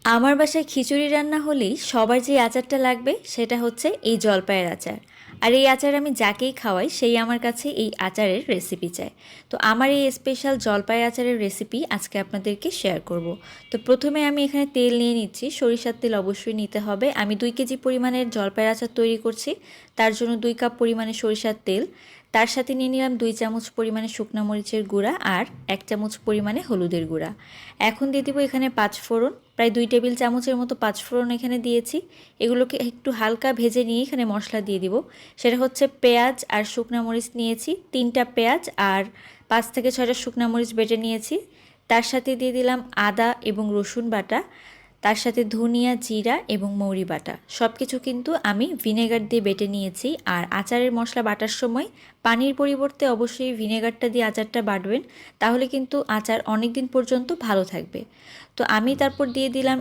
আমার বাসায় খিচুড়ি রান্না হলেই সবার যে আচারটা লাগবে সেটা হচ্ছে এই জলপাইয়ের আচার। আর এই আচার আমি যাকেই খাওয়াই সেই আমার কাছে এই আচারের রেসিপি চায়। তো আমার এই স্পেশাল জলপাইয়ের আচারের রেসিপি আজকে আপনাদেরকে শেয়ার করব। তো প্রথমে আমি এখানে তেল নিয়ে নিচ্ছি, সরিষার তেল অবশ্যই নিতে হবে। আমি 2 কেজি পরিমাণের জলপাইয়ের আচার তৈরি করছি, তার জন্য 2 কাপ পরিমাণে সরিষার তেল, তার সাথে নিয়ে নিলাম 2 চামচ পরিমাণে শুকনো মরিচের গুঁড়া আর 1 চামচ পরিমাণে হলুদের গুঁড়া। এখন দিয়ে দিব এখানে 5 ফোড়ন, প্রায় 2 টেবিল চামচের মতো 5 ফোড়ন এখানে দিয়েছি। এগুলোকে একটু হালকা ভেজে নিয়ে এখানে মশলা দিয়ে দিব। সেটা হচ্ছে পেঁয়াজ আর শুকনো মরিচ নিয়েছি, 3টা পেঁয়াজ আর 5 থেকে 6টা শুকনো মরিচ বেটে নিয়েছি। তার সাথে দিয়ে দিলাম আদা এবং রসুন বাটা, তার সাথে ধনিয়া, জিরা এবং মৌরি বাটা। সব কিছু কিন্তু আমি ভিনেগার দিয়ে বেটে নিয়েছি। আর আচারের মশলা বাটার সময় পানির পরিবর্তে অবশ্যই ভিনেগারটা দিয়ে আচারটা বাটবেন, তাহলে কিন্তু আচার অনেক দিন পর্যন্ত ভালো থাকবে। তো আমি তারপর দিয়ে দিলাম